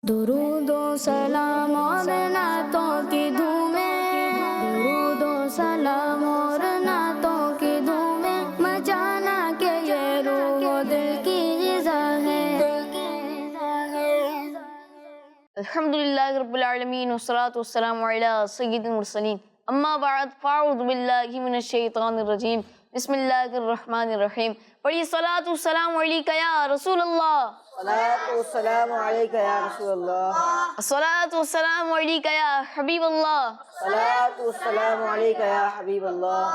درود و سلام اور نعتوں کی دھومیں، درود و سلام اور نعتوں کی دھومیں مچانا کہ یہ روح و دل کی غذا ہے۔ الحمدللہ رب العالمین والصلاة والسلام علی سید المرسلین، اما بعد فاعوذ باللہ من الشیطان الرجیم، بسم اللہ الرحمن الرحیم۔ پڑھی صلاۃ والسلام علیکہ یا رسول اللہ، صلاۃ والسلام علیکہ یا رسول اللہ، صلاۃ والسلام علیکہ یا حبیب اللہ، صلاۃ والسلام علیکہ یا حبیب اللہ،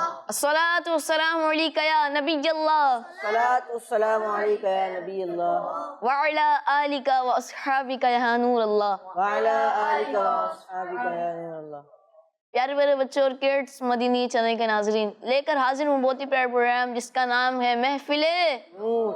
صلاۃ والسلام علیکہ یا نبی اللہ، صلاۃ والسلام علیکہ یا نبی اللہ، وعلی آلکہ واصحابکہ یا نور اللہ۔ وعلی آلکہ واصحابکہ یا نور اللہ۔ پیارے پیارے بچوں اور کڈس، مدینی چینل کے ناظرین، لے کر حاضر ہوں بہت ہی پیارا پروگرام جس کا نام ہے محفل نور۔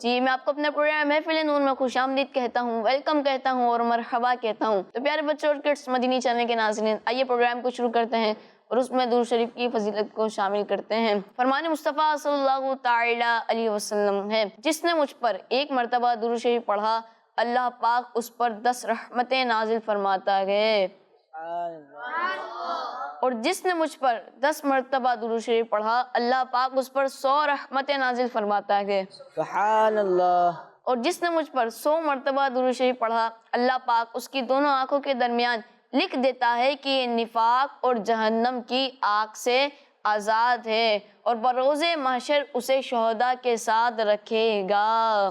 جی، میں آپ کو اپنے پروگرام محفل نور میں خوش آمدید کہتا ہوں، ویلکم کہتا ہوں اور مرحبا کہتا ہوں۔ تو پیارے بچوں اور کڈس، مدینی چینل کے ناظرین، آئیے پروگرام کو شروع کرتے ہیں اور اس میں درود شریف کی فضیلت کو شامل کرتے ہیں۔ فرمان مصطفیٰ صلی اللہ تعالی علیہ وسلم ہے، جس نے مجھ پر ایک مرتبہ درود شریف پڑھا اللہ پاک اس پر 10 رحمتیں نازل فرماتا ہے، اور جس نے مجھ پر 10 مرتبہ درود شریف پڑھا اللہ پاک اس پر 100 رحمتیں نازل فرماتا ہے، سبحان اللہ۔ اور جس نے مجھ پر 100 مرتبہ درود شریف پڑھا اللہ پاک اس کی دونوں آنکھوں کے درمیان لکھ دیتا ہے کہ یہ نفاق اور جہنم کی آگ سے آزاد ہے، اور بروز محشر اسے شہداء کے ساتھ رکھے گا۔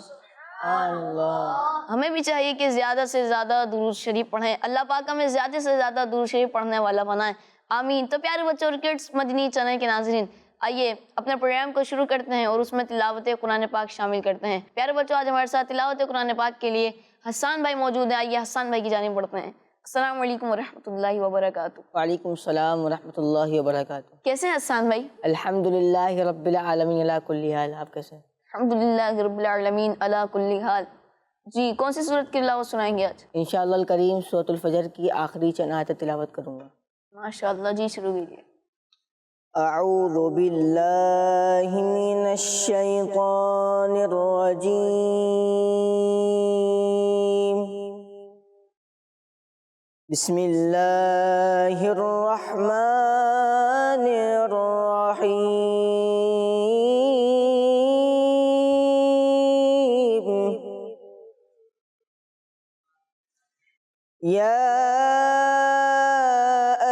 اللہ۔ ہمیں بھی چاہیے کہ زیادہ سے زیادہ درود شریف پڑھیں، اللہ پاک ہمیں زیادہ سے زیادہ درود شریف پڑھنے والا بنائے، آمین۔ تو پیارے بچوں اور کڈس، مدنی چینل کے ناظرین، آئیے اپنے پروگرام کو شروع کرتے ہیں اور اس میں تلاوت قرآن پاک شامل کرتے ہیں۔ پیارے بچوں، آج ہمارے ساتھ تلاوت قرآن پاک کے لیے حسان بھائی موجود ہیں، آئیے حسان بھائی کی جانب بڑھتے ہیں۔ السلام علیکم ورحمۃ اللہ وبرکاتہ۔ وعلیکم السلام ورحمۃ اللہ وبرکاتہ۔ کیسے ہیں حسان بھائی؟ الحمدللہ رب العالمین علی کل حال۔ آپ کیسے ہیں؟ الحمدللہ رب العالمین علی کل حال۔ جی، کون سی سورت کی تلاوت سنائیں گے آج؟ انشاءاللہ الکریم سورۃ الفجر کی آخری چند آیتیں تلاوت کروں گا۔ ماشاءاللہ، جی شروع کیجیے۔ اعوذ باللہ من الشیطان الرجیم، بسم اللہ الرحمن الرحیم، یا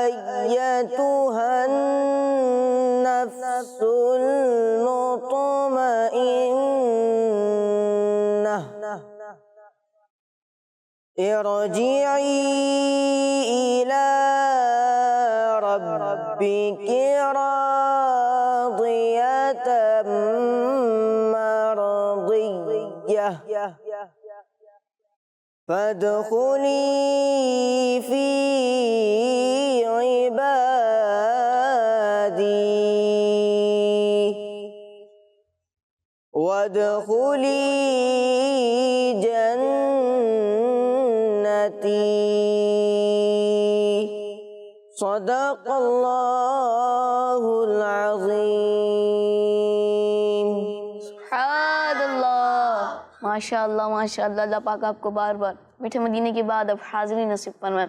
أيتها النفس المطمئنة ارجعي إلى ربك راضية مرضية فادخلي في عبادي وادخلي جنتي، صدق اللہ العظیم۔ سبحان اللہ، ماشاءاللہ ماشاءاللہ، اللہ پاک آپ کو بار بار میٹھے مدینے کے بعد اب حاضری نصیب فرمائے،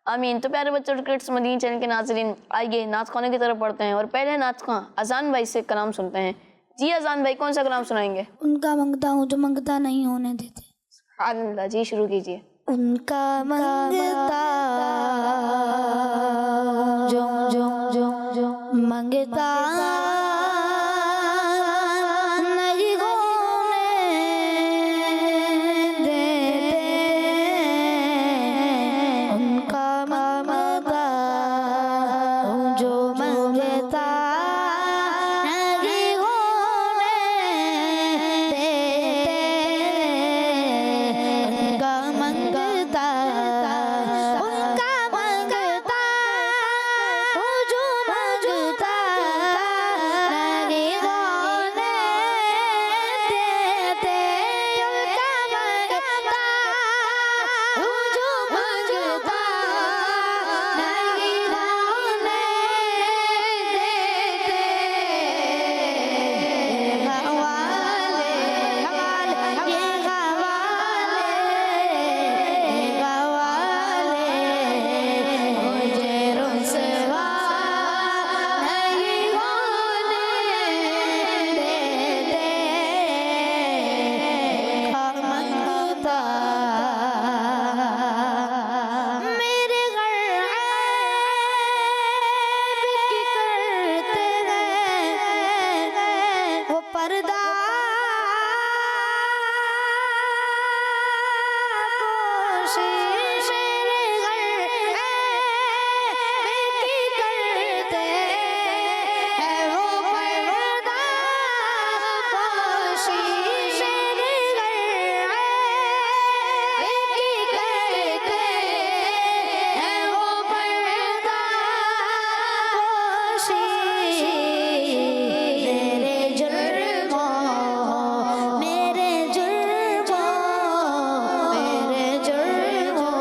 آمین۔ تو پیارے بچوں اور کڈس، مدینی چینل کے ناظرین، آئیے نعت خوانے کی طرف بڑھتے ہیں اور پہلے نعت خواں اذان بھائی سے کلام سنتے ہیں۔ جی اذان بھائی، کون سا کلام سنائیں گے؟ ان کا منگتا ہوں جو منگتا نہیں ہونے دیتے۔ سبحان اللہ، جی شروع کیجیے۔ ان کا منگتا جو جو جو جو منگتا نہیں ہونے دیتے، ان کا منگتا جو منگتا نہیں ہونے دیتے، ان کا منگتا جو منگتا میرے جرموں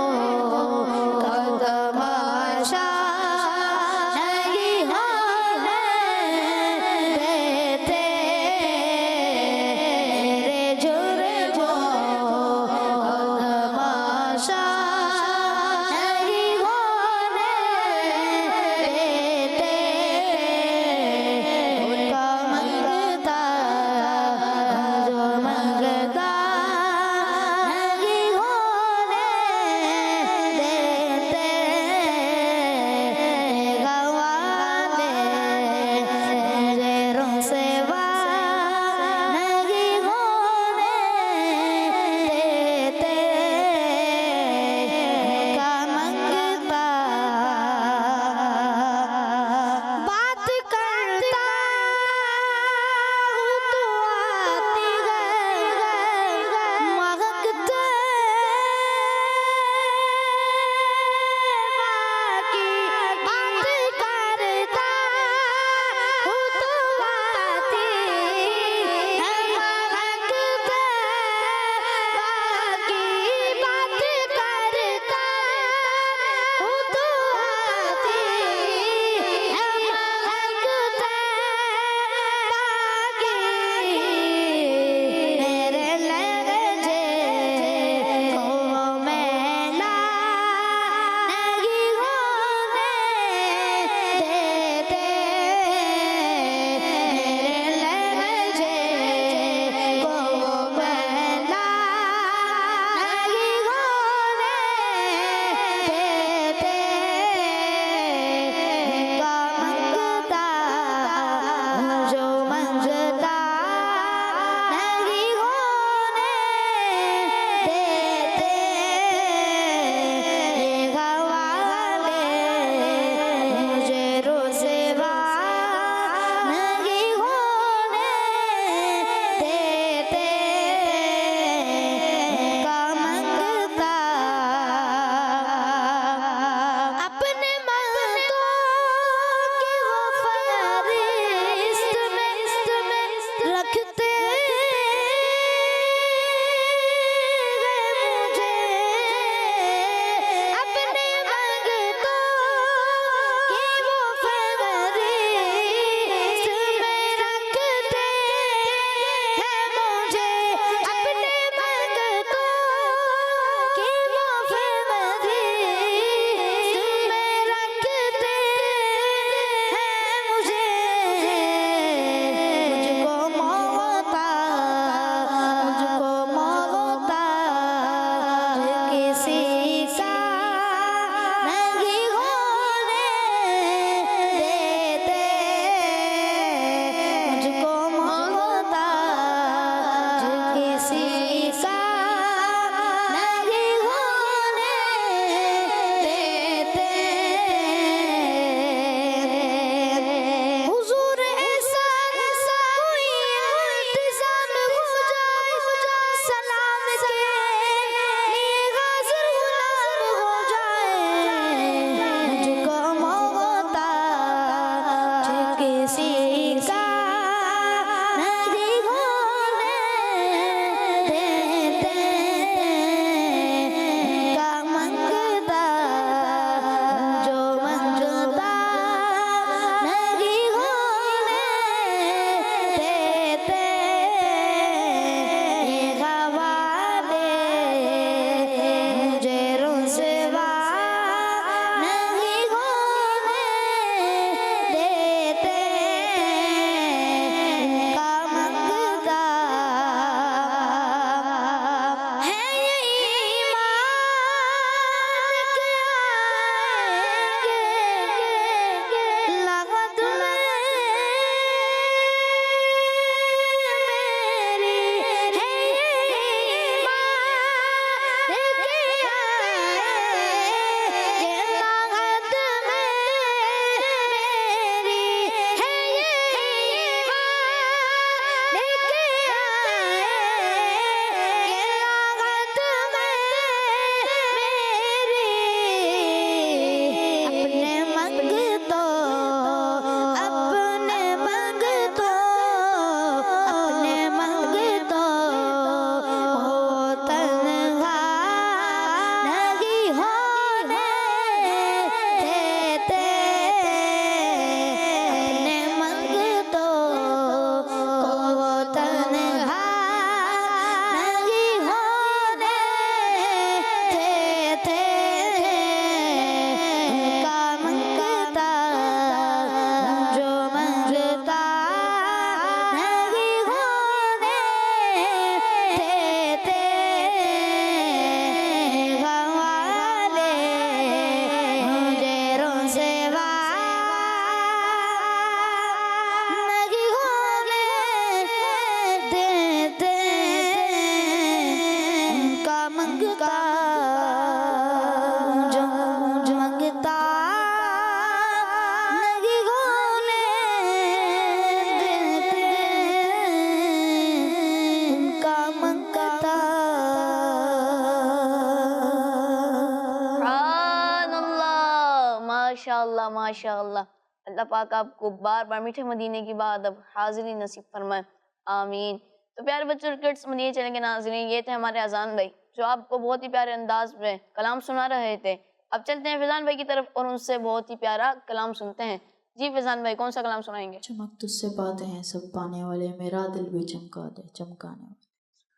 ماشاءاللہ ماشاءاللہ. اللہ پاک آپ کو بار بار میٹھے مدینے کی بعد اب حاضری نصیب فرمائے. آمین. تو پیارے بچوں اور کڈس مدینے چینل کے ناظرین، یہ تھے ہمارے اذان بھائی جو آپ کو بہت ہی پیارے انداز میں کلام سنا رہے تھے. اب چلتے ہیں فیضان بھائی کی طرف اور ان سے بہت ہی پیارا کلام سنتے ہیں. جی فیضان بھائی، کون سا کلام سنائیں گے؟ چمک تجھ سے پاتے ہیں سب پانے والے، میرا دل بھی چمکا دے چمکانے والے.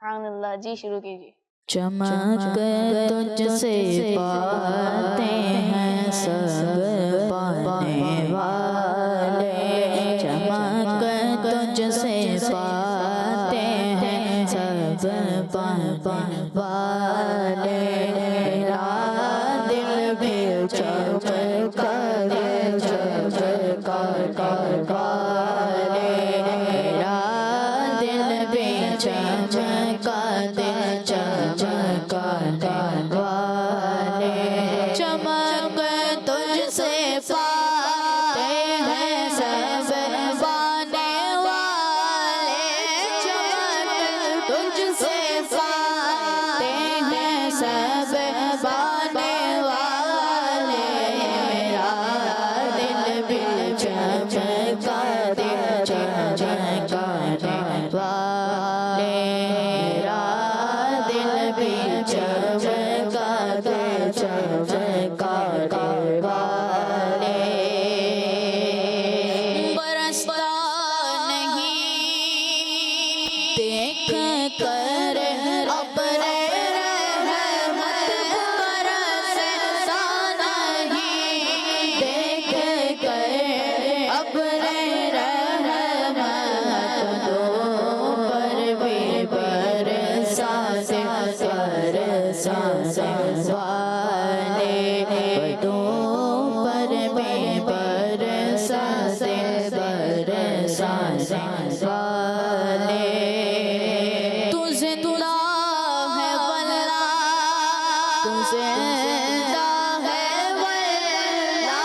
سبحان اللہ. جی شروع کیجیے. چمک تجھ سے پاتے ہیں سب پانے والے، چمک تجھ سے پاتے ہیں سب پانے والے، میرا دل بھی چمکا دے چمکانے والے، میرا دل بھی چمکا دے چمکانے والے. چمک تجھ سے پاتے ہیں سب پانے والے، چمک تجھ سے پاتے ہیں سب پانے والے، میرا دل بھی چمکا دے چمکانے والے، میرا دل بھی چمکا دے چمکانے والے. برستا نہیں دیکھ کر ابر رحمت، برستا نہیں دیکھ کر ابر رحمت، دو پر بھی برسانے والے، دو پر بھی برسانے والے. تو زندہ ہے واللہ، تو زندہ ہے واللہ،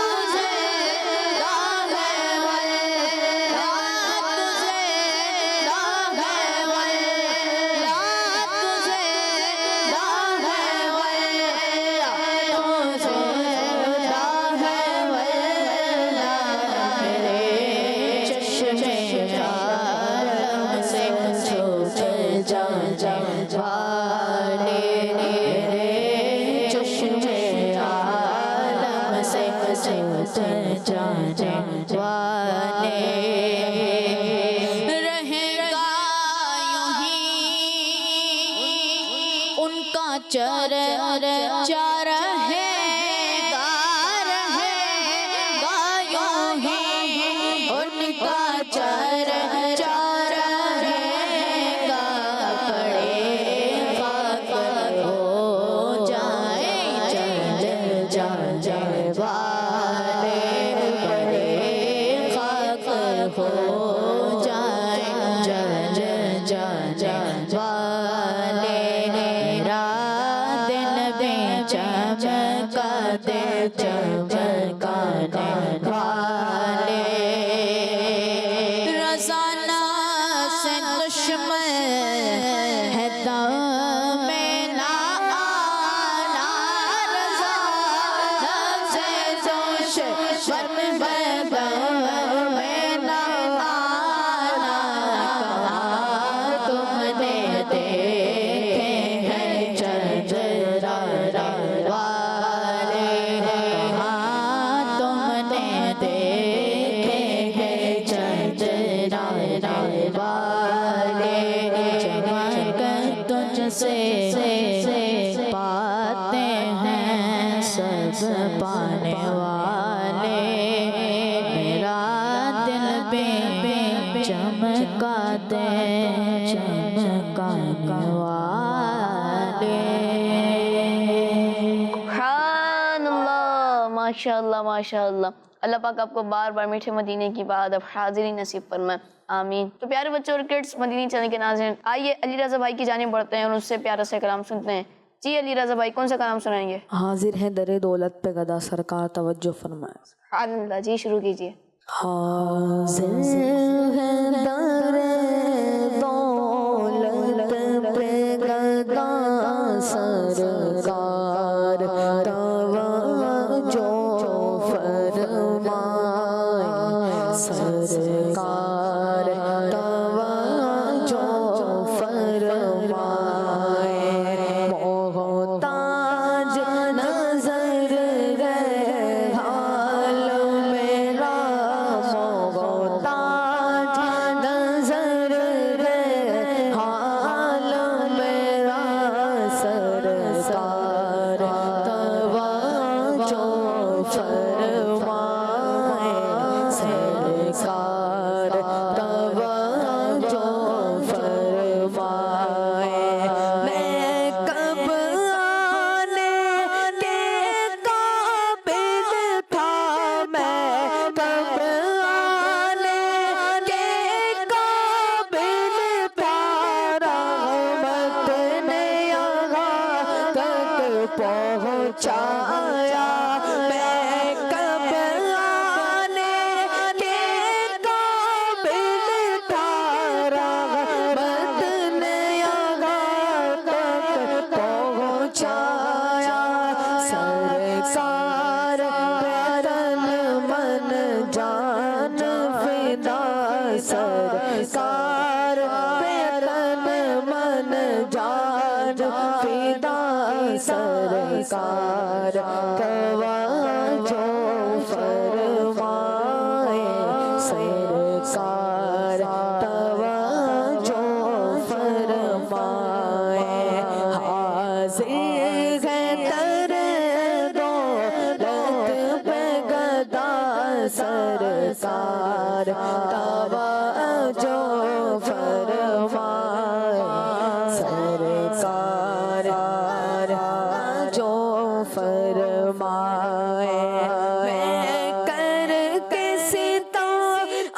تو زندہ ہے واللہ، تو زندہ ہے واللہ، تو زندہ ہے واللہ، تو زندہ ہے واللہ. میرے چشمے عالم سے چھوٹ جانے والے، میرے چشمے عالم سے چھوٹ جانے والے. رہے گا یوں ہی ان کا چرچا رہے گا، رہے گا یوں ہی ان کا چرچا رہے گا. پڑے خاک ہو جائیں جانے والے، پڑے خاک ہو جائیں جانے والے، میرا دل بھی چمکا دے چمکانے والے. رضانا سے دشمن ہے دم میں نہ آنا، رضانا سے دشمن ہے دم میں نہ آنا. کہاں تم نے دیکھے ہیں چندرانے والے، کہاں تم نے دیکھے ہیں چندرانے والے. چمک تجھ سے پاتے ہیں سب پانے والے، میرا دل بھی چمکا دے چمکانے والے. سبحان اللہ. ماشاءاللہ ماشاءاللہ. اللہ پاک آپ کو بار بار میٹھے مدینے کی بعد اب حاضری نصیب فرمائے. آمین. تو پیارے بچوں اور کڈس مدینی چینل کے ناظرین، آئیے علی رضا بھائی کی جانب بڑھتے ہیں اور اس سے پیارا سے کلام سنتے ہیں. جی علی رضا بھائی، کون سا کلام سنائیں گے؟ حاضر ہے در دولت پہ گدا سرکار، توجہ فرمائے. سبحان اللہ. جی شروع کیجیے. حاضر ہے در دولت پہ گدا سرکار، توجہ پہنچایا میں کب آنے کے قابل تھا رحمت نے یہاں تک پہنچایا سرکار پہ تن من جان فدا سرکار پہ تن من جان فدا سرکار توجہ فرمائے سرکار توجہ فرمائے حاضر ہے تر دولت پہ گدا سرکار توجہ فرمائے سرکار جو فرمائے میں کر کے ستا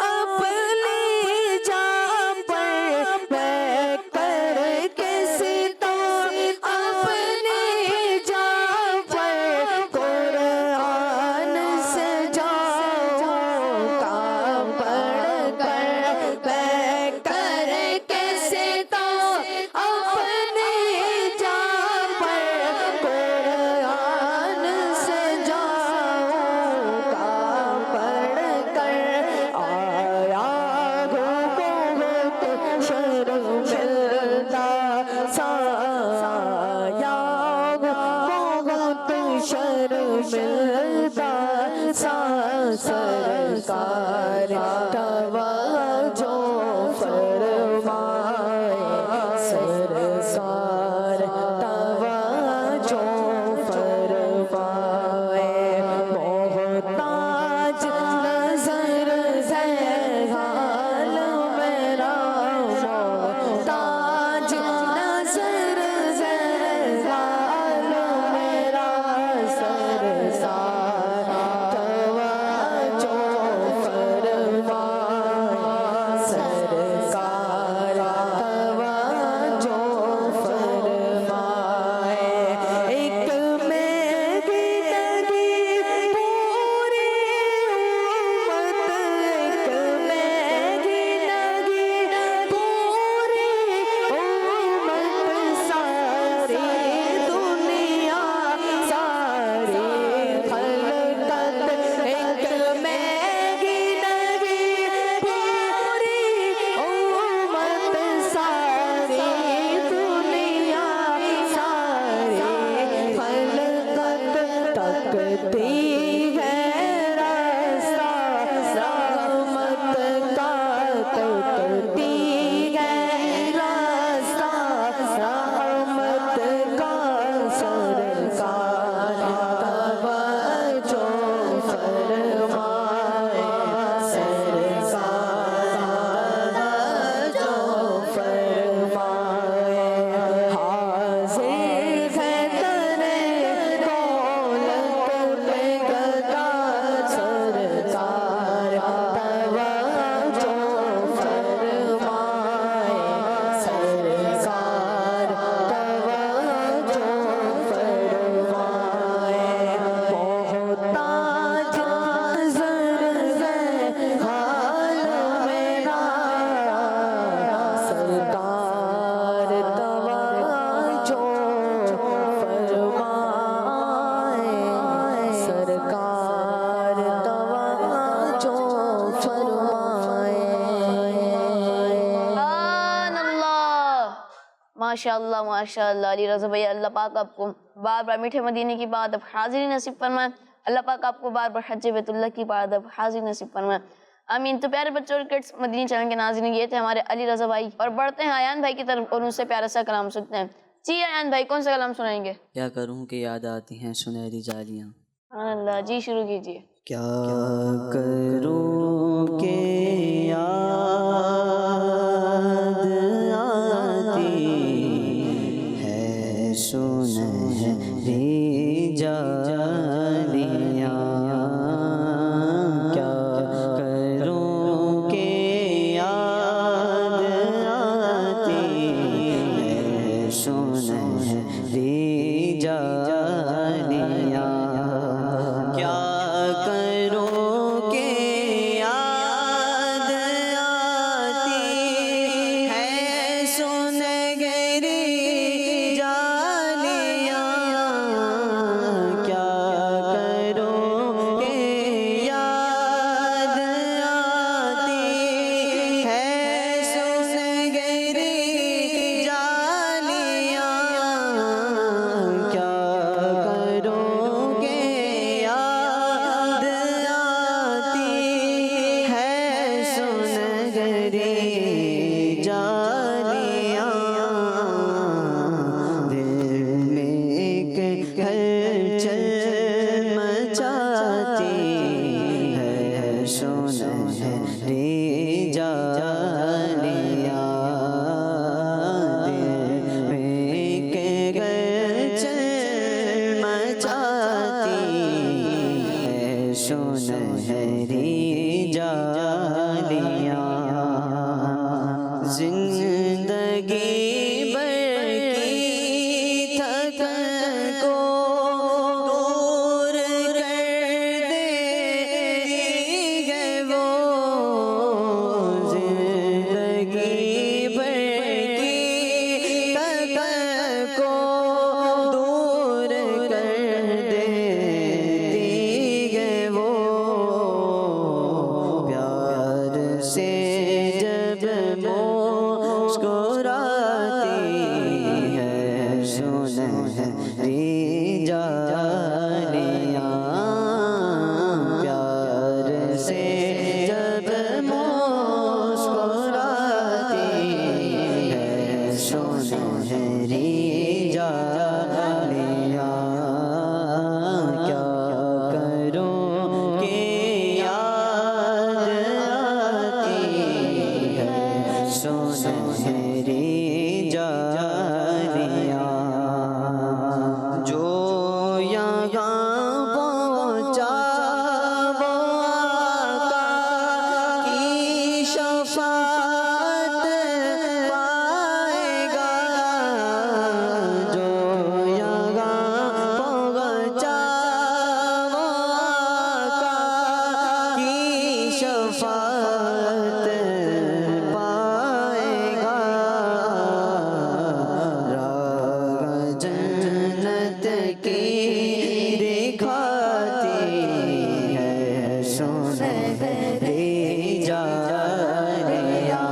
اپنی جان پر میں کر کے ستا اپنی جان پر قرآن سے جاؤں کام پڑھ کر میں کر کے ستا اپنی جان پر قرآن سے جاؤں کام پڑھ کر آیا بہت شرمندہ سایہ بہت شرمندہ سرکار توجہ فرمائے سرکار توجہ فرمائے محتاج نظر ہے حال میرا محتاج نظر ہے حال میرا سرکار توجہ فرمائے سرکار توجہ فرمائے ایک میری لگی پوری امت ایک میری لگی پوری امت ساری دنیا ساری خلقت ایک میری لگی پوری امت ساری دنیا ساری خلقت تکتی ہے راستہ رحمت کا تکتی ہے راستہ رحمت کا سرکار توجہ فرمائے سرکار توجہ فرمائے حاضر ہے تر دولت پہ گدا سرکار توجہ فرمائے سرکار توجہ فرمائے محتاج نظر ہے حال میرا سرکار توجہ فرمائے سرکار توجہ فرمائے سبحان اللہ ماشاء اللہ علی رضا بھائی اللہ پاک آپ کو بار بار میٹھے مدینے کی بات اب حاضری نصیب فرمائے اللہ پاک آپ کو بار بار حج بیت اللہ کی بات اب حاضری نصیب فرمائے آمین. تو پیارے بچوں اور کڈس مدنی چینل کے ناظرین یہ تھے ہمارے علی رضا بھائی اور بڑھتے ہیں ایان بھائی کی طرف اور ان سے پیارا سا کلام سنتے ہیں. جی ایان بھائی کون سا کلام سنائیں گے؟ کیا کروں کہ یاد آتی ہیں سنہری جالیاں. سبحان اللہ جی شروع کیجیے. کیا کروں کہ یاد آتی ہے سنہری جالیاں. کیا کروں کہ یاد آتی ہے سنہری جالیاں. چل مچاتی ہے سنہری جالیاں دل میں کے گھر چل مچاتی ہے سنہری جالیاں زندگی بھر کی تھکن کو دور کر دیتی ہے وہ زندگی بھر کی تھکن کو دور کر دیتی ہے وہ پیار سے جب مسکراتی ہے سنہری جالیاں پیار سے جب مسکراتی ہے سنہری جالیاں کیا کروں کہ یاد آتی ہے سنہری جالیاں جو یہاں پہنچا وہ آقا کی شفاعت پائے گا جو یہاں پہنچا وہ آقا کی شفاعت پائے گا راہ جنت کی دکھاتی ہے سنہری جالیاں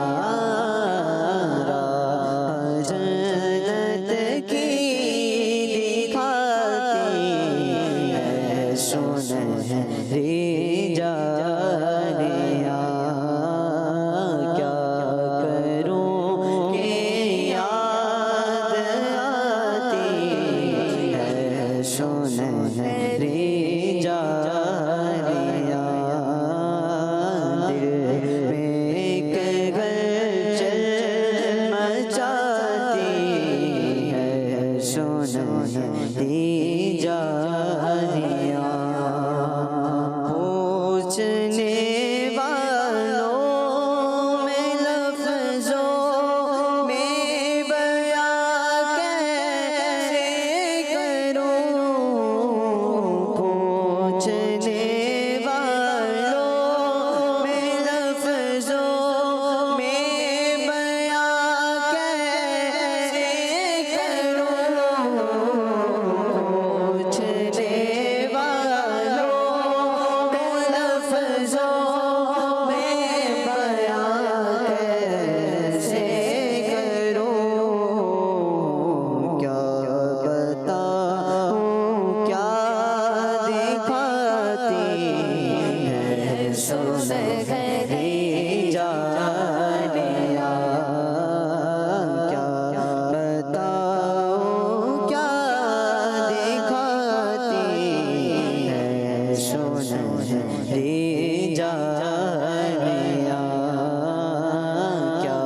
راہ جنت کی دکھاتی ہے سنہری جالیاں کیا کروں کہ یاد آتی ہے سنہری جالیاں دل میں ایک گھر چل مچاتی ہے سنہری جالیاں پوچھنے والوں میں لفظوں میں بیان کیسے کروں پوچھنے والوں میں لفظوں میں بیان کیسے کروں پوچھنے والوں میں لفظوں میں بیان کیسے کروں کیا بتاؤں کیا دکھاتی ہے سنہری جالیاں کیا بتاؤں کیا دکھاتی ہے سنہری جالیاں کیا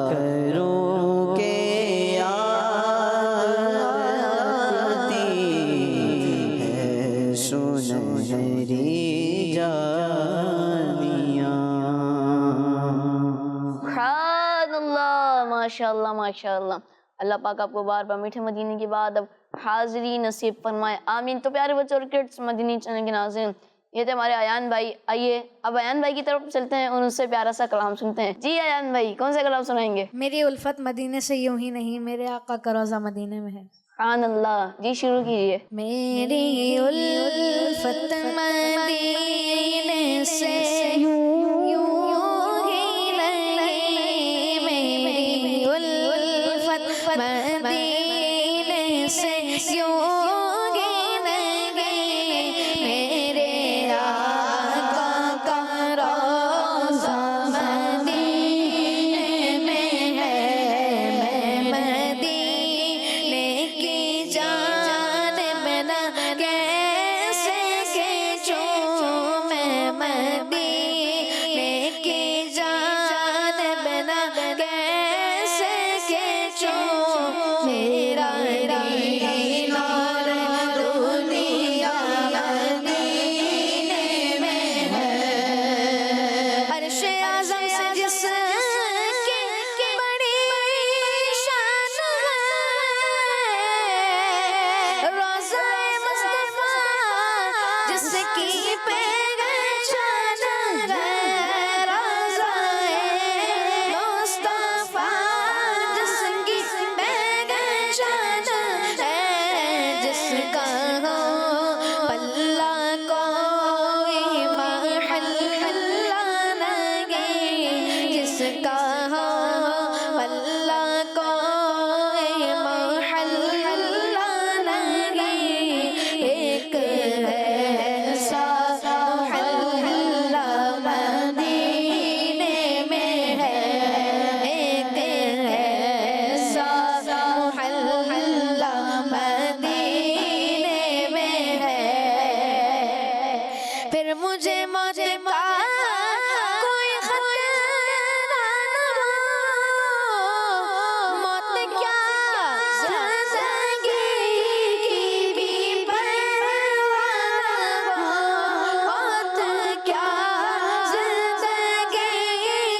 کروں کہ یاد آتی ہے سنہری جالیاں سبحان اللہ ماشاء اللہ ماشاء اللہ اللہ پاک آپ کو بار بار میٹھے مدینے کے بعد اب حاضری نصیب فرمائے آمین. تو پیارے بچوں اور کڈس مدنی چینل کے ناظرین یہ تھے ہمارے ایان بھائی. آئیے اب ایان بھائی کی طرف چلتے ہیں اور ان سے پیارا سا کلام سنتے ہیں. جی ایان بھائی کون سا کلام سنائیں گے؟ میری الفت مدینے سے یوں ہی نہیں میرے آقا کا روزہ مدینے میں ہے. سبحان اللہ. جی شروع کیجیے. میری الفت مدینے سے یوں ہی نہیں میری الفت مدینے سے یوں ہی نہیں میرے آقا کا روزہ مدینے میں ہے میں مدینے کی جانب نہ جس کی پہچان ہے روضائے مصطفیٰ، جس کی پہچان ہے، جس کا ہو پلہ کوئی محل نہیں، جس کا ہو پلہ کوئی محل نہیں، ایک ایسا محل مدینے میں ہے، ایک ایسا محل مدینے میں ہے، پھر مجھے موت کا کوئی خطرہ نہ ہو، موت کیا زندگی کی بھی پرواہ نہ ہو، موت کیا زندگی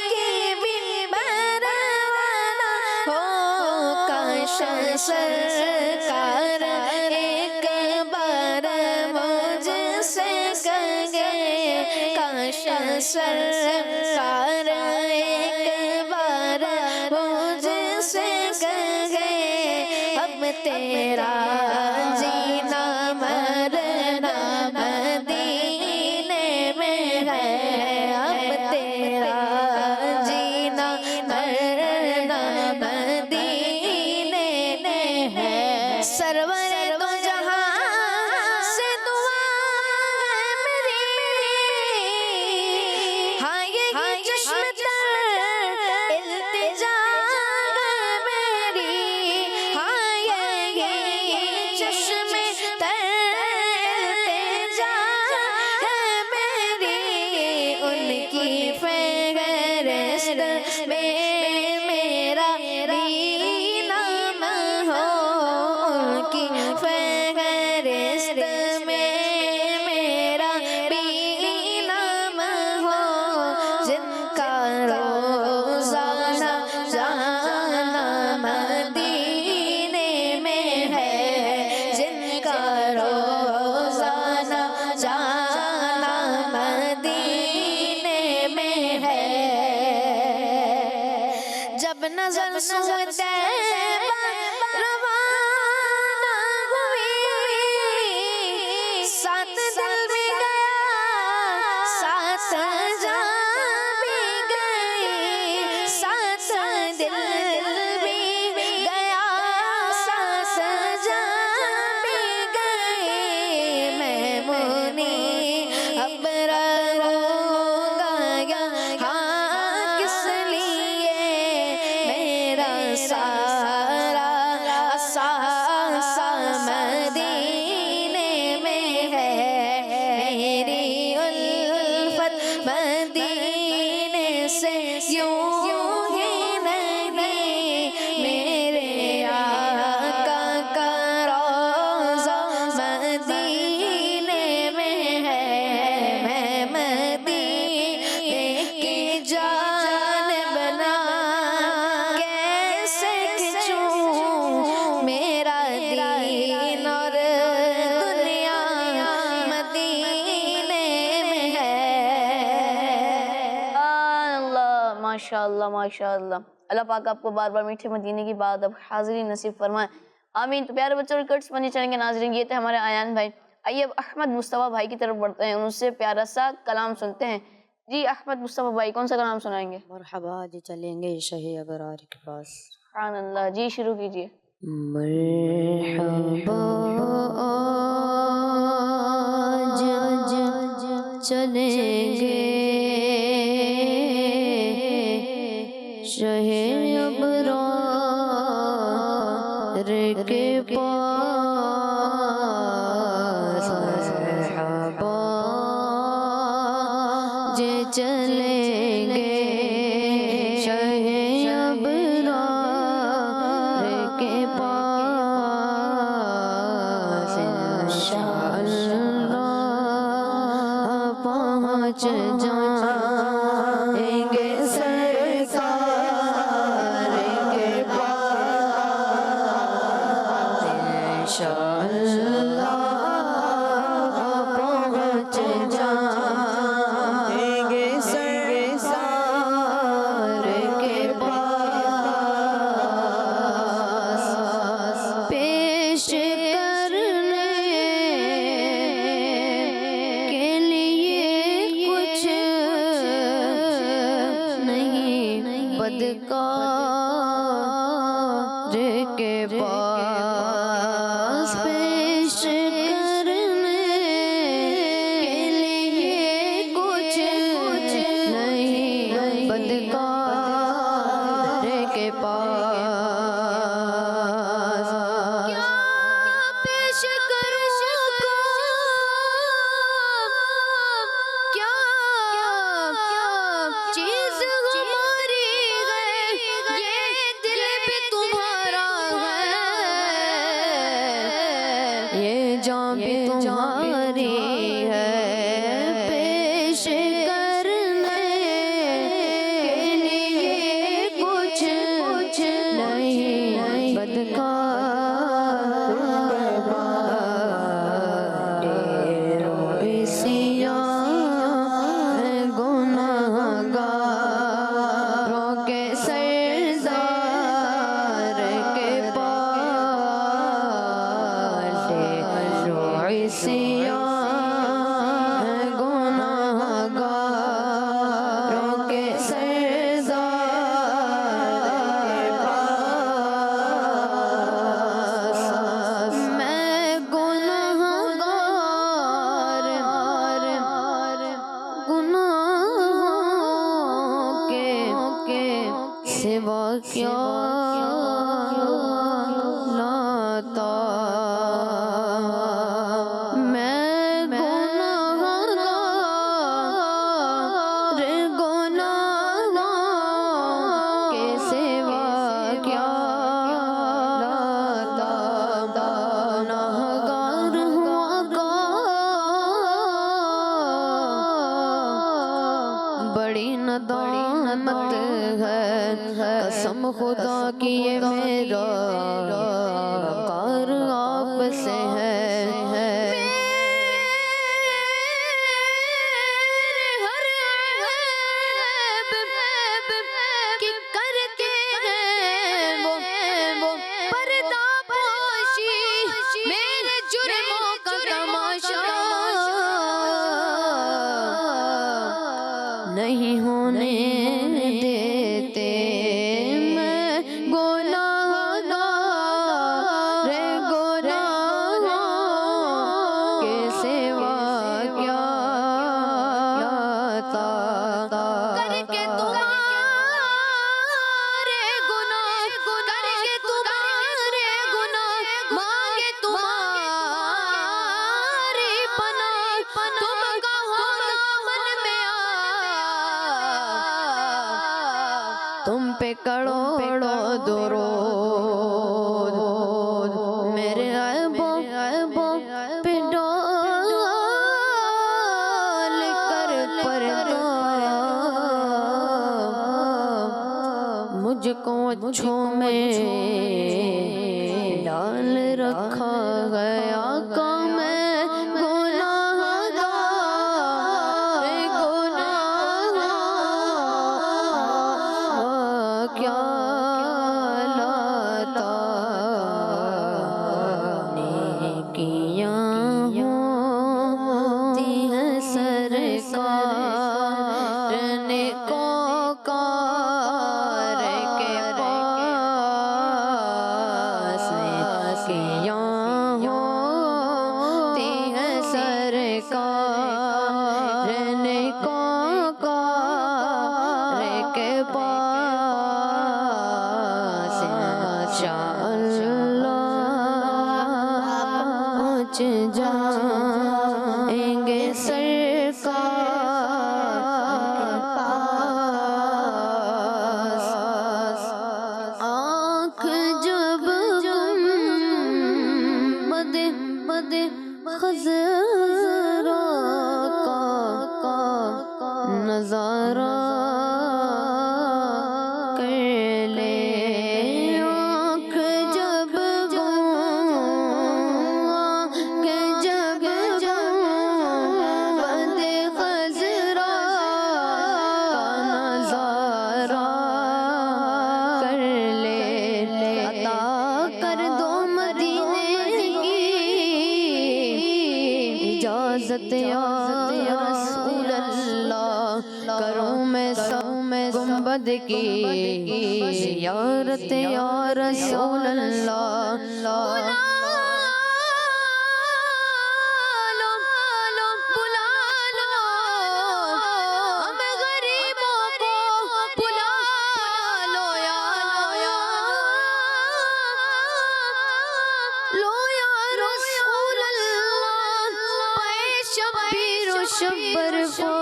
کی بھی پرواہ نہ ہو، کاش سرکار ایک بار مجھ سے کہے، کاش سرکار ایک بار مجھ سے کہے، اب تیرا جینا مرنا مدینے میں ہے، اب تیرا جینا مرنا مدینے میں ہے، سرور دو جہاں سے دعا ہے میری، ہاں یہی چشم تر التجا ہے میری، ہاں یہی چشم تر التجا ہے میری، ان کی فہرست میں میرا بھی نام ہو، ان کی فہرست میں میرا بھی نام ہو، جن کا روزانہ جانا مدینے میں ہے، جن کا روزانہ جانا مدینے میں ہے، جب نظر سوئے طیبہ روانہ ہوئی، ساتھ دل بھی گیا ساتھ جان بھی گئی، ساتھ دل بھی گیا ساتھ جان بھی گئی، میں مونی اب رہوں گا یہاں کس لیے، میرا سارا سا مدینے میں ہے، میری الفت مدینے سے یوں ہی نہیں، میرے آقا کا روضہ مدینے میں ہے، میں مدینے کی جانب نہ کیسے کھنچوں، میرا دین اور دنیا مدینے میں ہے۔ اللہ ماشاء اللہ ماشاء اللہ، اللہ پاک آپ کو بار بار میٹھے مدینے کی بات اب حاضری نصیب فرمائے، آمین۔ تو پیارے بچوں اور کٹس بنی چینل کے ناظرین، یہ تھے ہمارے آیان بھائی، آئیے اب احمد مصطفیٰ بھائی کی طرف بڑھتے ہیں، ان سے پیارا سا کلام سنتے ہیں۔ جی احمد مصطفیٰ بھائی کون سا کلام سنائیں گے؟ مرحبا جی، چلیں گے شہ ابرار کے پاس۔ سبحان اللہ، جی شروع کیجیے۔ مرحبا آج چلیں گے شہ ابرار کے پاس، مرحبا جے چلیں گے شہ ابرار کے پاس، انشاءاللہ پہنچ جائیں گے سرکار کے پاس، انشاءاللہ پہنچ جاری ہے پیش کرنے کے لیے کچھ نہیں بدکار گناہگاروں کے سردار کے پاس روئی سیاہ گناہگاروں کے سردار کے پاس میں گناہگار گناہوں کے سوا کیا لاتا میں گناہگار گناہوں کے سوا کیا لاتا گناہگار ہوا بڑی ندامت ہے قسم خدا کی یہ میرا کار آپ سے ہے ہر عیب کی کرتے ہیں وہ پردہ پوشی میرے جرموں کا تماشا نہیں ہونے دیتے میں گناہگار گناہوں کے سوا کیا لاتا کر کے تمہارے گناہ کر کے تمہارے گناہ مانگے تمہاری پناہ تم کہو من میں تم پہ کروڑوں درود میرے عیبوں پہ ڈال کر پردہ مجھ کو اچھوں میں ڈال رکھا ہے آقا میں گناہگار گناہ کیا لاتا نیکیاں ہوتی ہیں سرکار نیکوکار کے پاس نیکیاں ہوتی ہیں سرکار نیکوکار کے پاس انشاءاللہ پہنچ جائیں گے سرکار کے پاس آنکھ جب گنبد خضرا کا نظارہ کر لے آنکھ جب گنبد خضرا کا نظارہ کر لے عطا کر دو مدینے کی اجازت یا رسول اللہ کروں میں گنبد کی زیارت یا رسول اللہ شبر فاطمہ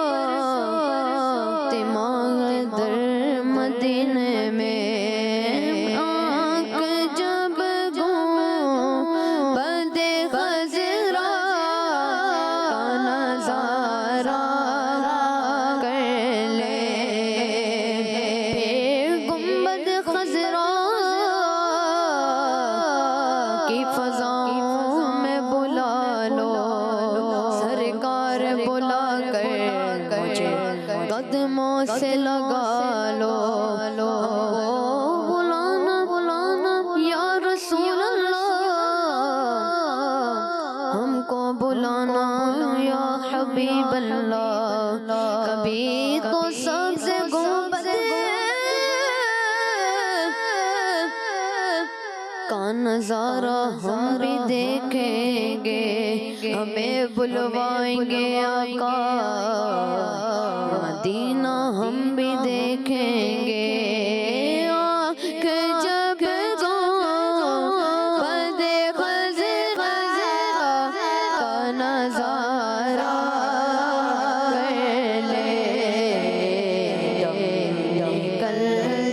در مدینے میں آنکھ جب گنبد خضرا قدموں سے لگا لو بلانا بلانا یا رسول اللہ ہم کو بلانا یا حبیب اللہ کبھی تو سبز گنبد کا نظارہ ہم بھی دیکھیں گے ہمیں بلوائیں گے آقا مدینہ ہم بھی دیکھیں گے آنکھ جب گنبد خضرا کا نظارہ کر لے نکل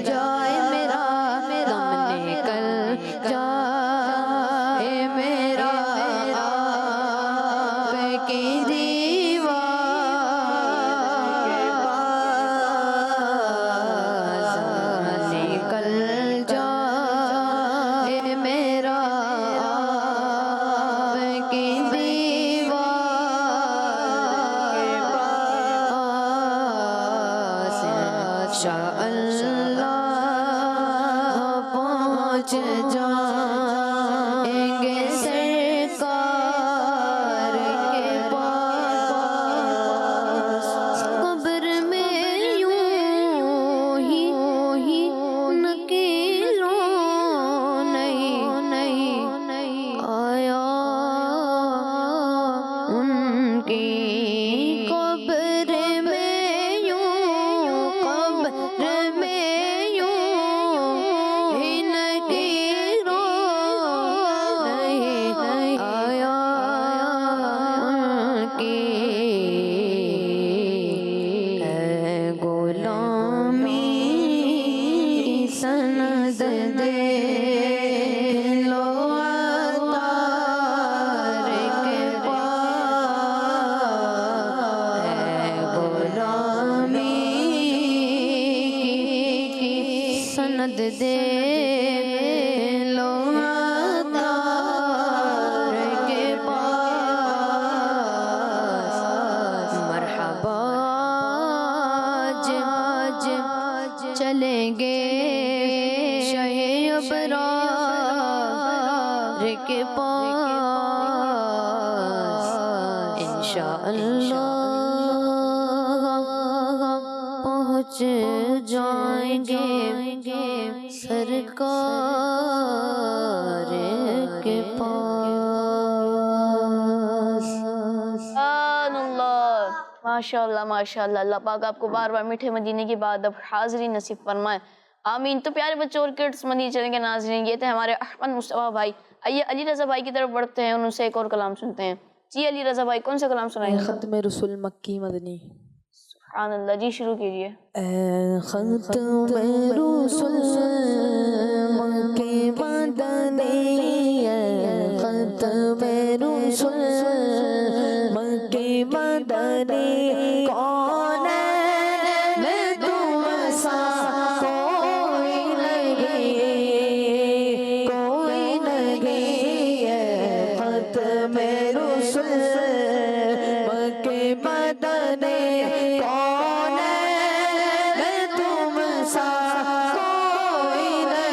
جائے میرا دم نکل جائے میرا آپ کی دیوار نکل جائے میرا آپ کی دیوار شاء اللہ پہنچ جائیں گے سرکار کے پاس قبر میں یوں ہی نکیلوں نہیں آیا ان کی قبر میں یوں قبر میں یوں ہی نکیلوں نہیں آیا ان کی اے غلامی سند دے لو عطار کے پاس اے غلامی کی سند دے لو عطار کے پاس مرحبا آج چلیں گے شہ ابرار کے پاس انشاءاللہ پہنچ جائیں گے سرکار کے پاس سبحان اللہ ماشاء اللہ ماشاء اللہ اللہ پاک آپ کو بار بار میٹھے مدینے کی بعد اب حاضری نصیب فرمائے آمین تو پیارے بچوں اور کڈس مدینے چلیں گے ناظرین یہ تھے ہمارے احمد مصطفیٰ بھائی آئیے علی رضا بھائی کی طرف بڑھتے ہیں ان سے ایک اور کلام سنتے ہیں جی علی رضا بھائی کون سا کلام سنائیں گے ختم رسول مکی مدنی سبحان اللہ جی شروع کیجئے اے ختم رسول مکی مدنی اے ختم رسول مکی مدنی کون ہے میں تم سا کوئی نہیں اے ختم رسول مکی مدنی کون ہے میں تم سا کوئی نہیں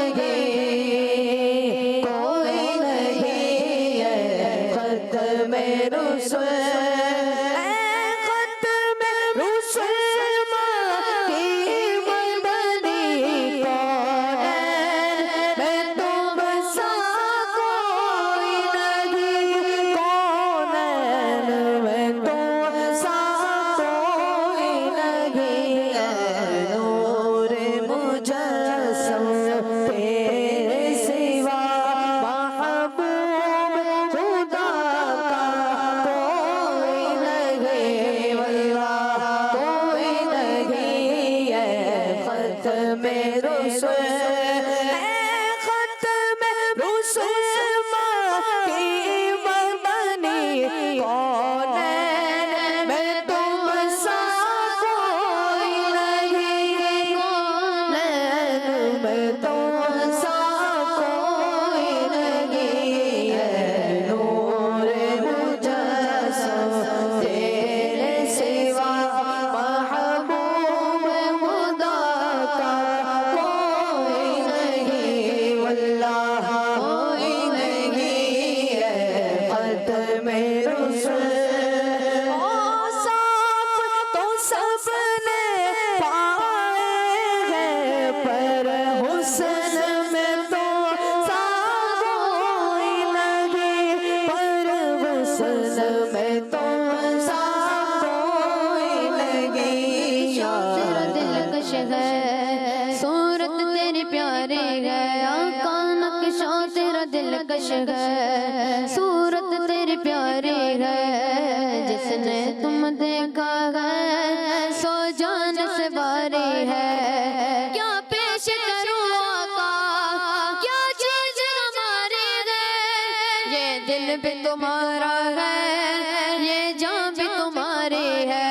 نقش ہے صورت تیری پیاری ہے جس نے تم دیکھا ہے سو جان سے باری ہے کیا پیش کروں آقا کیا چیز ہماری ہے یہ دل بھی تمہارا ہے یہ جان بھی تمہاری ہے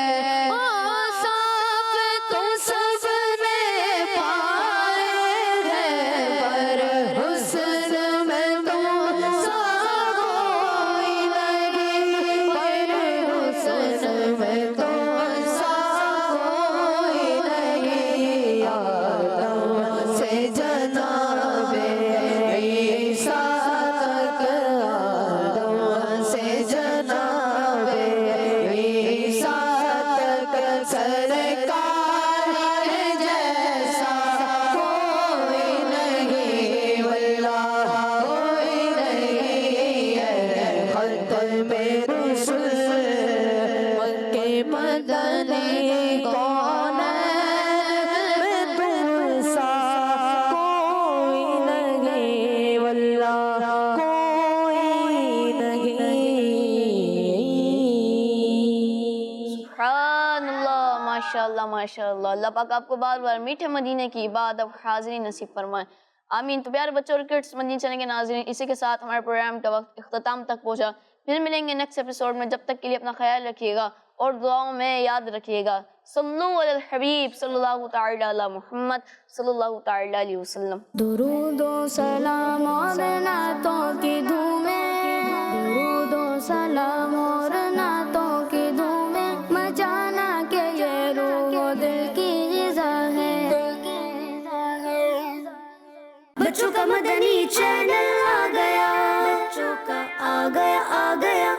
ماشاءاللہ ماشاءاللہ. اللہ پاک آپ کو بار بار میٹھے مدینے کی عبادت اب حاضری نصیب فرمائے. آمین. تو پیارے بچوں اور کڈس مدینہ چینل کے ناظرین، اسی کے ساتھ ہمارے پروگرام کا وقت اختتام تک پہنچا. پھر ملیں گے نیکسٹ ایپیسوڈ میں. جب تک کے لیے اپنا خیال رکھیے گا اور دعاؤں میں یاد رکھیے گا. صلو علی الحبیب صلی اللہ تعالی علی محمد صلی اللہ تعالی علیہ وسلم. درود و سلام اور نعتوں کی دھومیں، درود و سلام اور نعتوں کی دھومیں مچانا کہ یہ روح و دل کی غذا ہے. بچوں کا مدنی چینل آ گیا، بچوں کا آ گیا